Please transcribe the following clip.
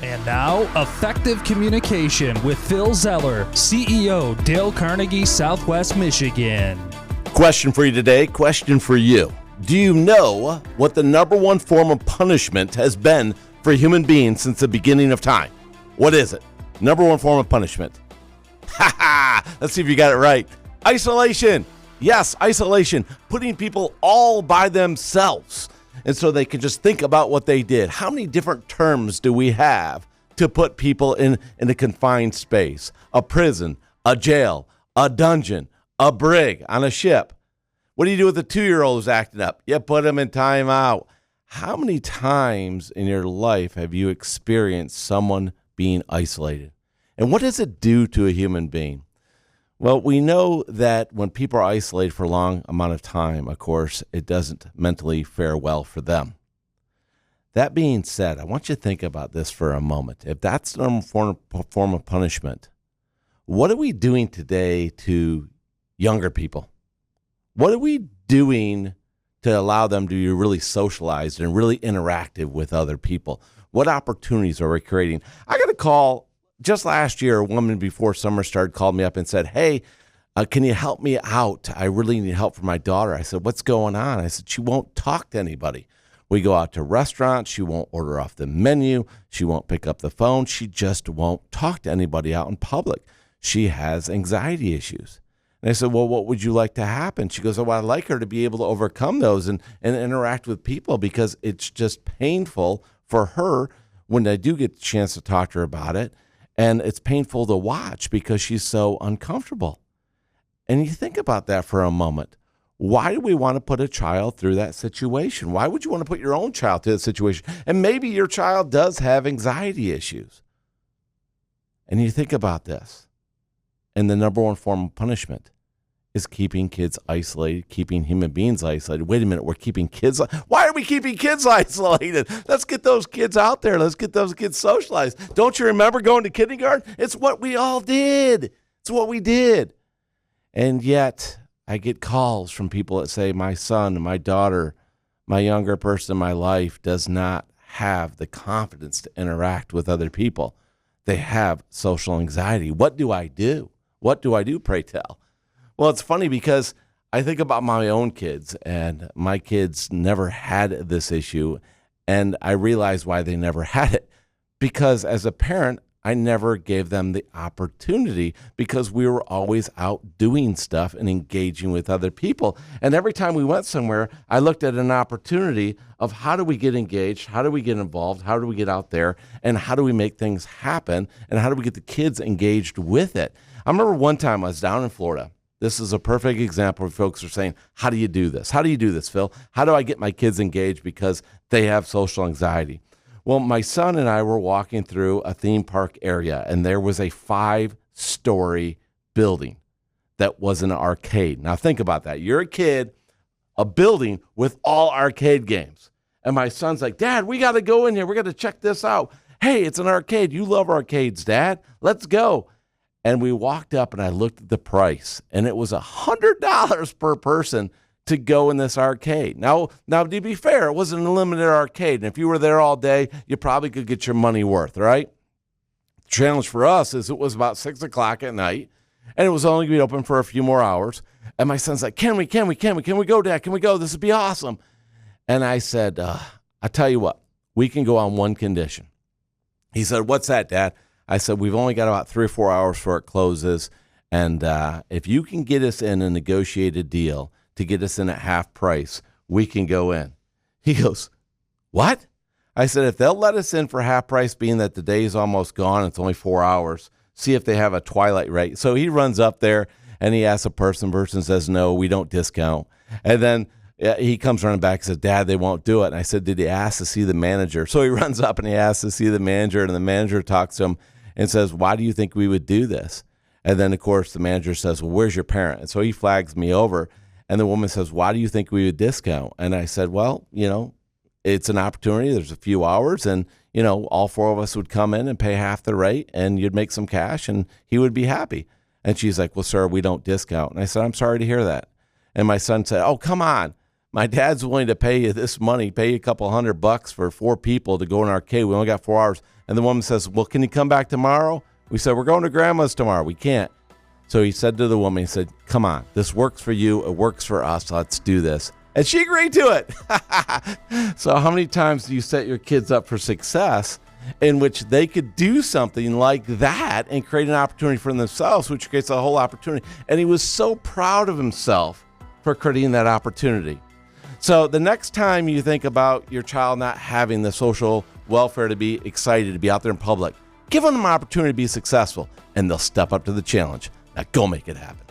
And now, Effective Communication with Phil Zeller, CEO, Dale Carnegie, Southwest Michigan. Question for you today, question for you. Do you know what the number one form of punishment has been for human beings since the beginning of time? What is it? Number one form of punishment. Ha ha! Let's see if you got it right. Isolation. Yes, isolation. Putting people all by themselves. And so they can just think about what they did. How many different terms do we have to put people in a confined space? A prison, a jail, a dungeon, a brig on a ship. What do you do with a 2-year-old who's acting up? You put him in timeout. How many times in your life have you experienced someone being isolated? And what does it do to a human being? Well, we know that when people are isolated for a long amount of time, of course, it doesn't mentally fare well for them. That being said, I want you to think about this for a moment. If that's the normal form of punishment, what are we doing today to younger people? What are we doing to allow them to be really socialized and really interactive with other people? What opportunities are we creating? I got a call just last year. A woman before summer started called me up and said, hey, can you help me out? I really need help for my daughter. I said, what's going on? I said, she won't talk to anybody. We go out to restaurants. She won't order off the menu. She won't pick up the phone. She just won't talk to anybody out in public. She has anxiety issues. And I said, well, what would you like to happen? She goes, oh, well, I'd like her to be able to overcome those and interact with people because it's just painful for her when I do get the chance to talk to her about it. And it's painful to watch because she's so uncomfortable. And you think about that for a moment. Why do we want to put a child through that situation? Why would you want to put your own child through that situation? And maybe your child does have anxiety issues. And you think about this. And the number one form of punishment is keeping kids isolated, keeping human beings isolated. Wait a minute, we're keeping kids. Why are we keeping kids isolated? Let's get those kids out there. Let's get those kids socialized. Don't you remember going to kindergarten? It's what we all did. It's what we did. And yet I get calls from people that say my son, my daughter, my younger person in my life does not have the confidence to interact with other people. They have social anxiety. What do I do? What do I do, pray tell? Well, it's funny because I think about my own kids, and my kids never had this issue, and I realize why they never had it. Because as a parent, I never gave them the opportunity because we were always out doing stuff and engaging with other people. And every time we went somewhere, I looked at an opportunity of how do we get engaged, how do we get involved, how do we get out there, and how do we make things happen, and how do we get the kids engaged with it. I remember one time I was down in Florida. This is a perfect example where folks are saying, how do you do this? How do you do this, Phil? How do I get my kids engaged because they have social anxiety? Well, my son and I were walking through a theme park area, and there was a 5-story building that was an arcade. Now, think about that. You're a kid, a building with all arcade games. And my son's like, Dad, we got to go in here. We got to check this out. Hey, it's an arcade. You love arcades, Dad. Let's go. And we walked up, and I looked at the price, and it was $100 per person to go in this arcade. Now, to be fair, it wasn't a limited arcade, and if you were there all day, you probably could get your money worth, right? The challenge for us is it was about 6 o'clock at night, and it was only going to be open for a few more hours. And my son's like, can we go, Dad? Can we go? This would be awesome. And I said, I tell you what, we can go on one condition. He said, what's that, Dad? I said, we've only got about 3 or 4 hours before it closes, and if you can get us in a negotiated deal to get us in at half price, we can go in. He goes, what? I said, if they'll let us in for half price, being that the day is almost gone, it's only 4 hours, see if they have a twilight rate. So he runs up there, and he asks a person says, no, we don't discount. And then he comes running back and says, Dad, they won't do it. And I said, did he ask to see the manager? So he runs up, and he asks to see the manager, and the manager talks to him and says, why do you think we would do this? And then, of course, the manager says, well, where's your parent? And so he flags me over, and the woman says, why do you think we would discount? And I said, well, it's an opportunity. There's a few hours, and, all 4 of us would come in and pay half the rate, and you'd make some cash, and he would be happy. And she's like, well, sir, we don't discount. And I said, I'm sorry to hear that. And my son said, oh, come on. My dad's willing to pay you this money, pay you a couple $100 for 4 people to go in an arcade. We only got 4 hours. And the woman says, well, can you come back tomorrow? We said, we're going to grandma's tomorrow. We can't. So he said to the woman, he said, come on, this works for you. It works for us. Let's do this. And she agreed to it. So how many times do you set your kids up for success in which they could do something like that and create an opportunity for themselves, which creates a whole opportunity? And he was so proud of himself for creating that opportunity. So the next time you think about your child not having the social welfare to be excited to be out there in public, give them an opportunity to be successful, and they'll step up to the challenge. Now go make it happen.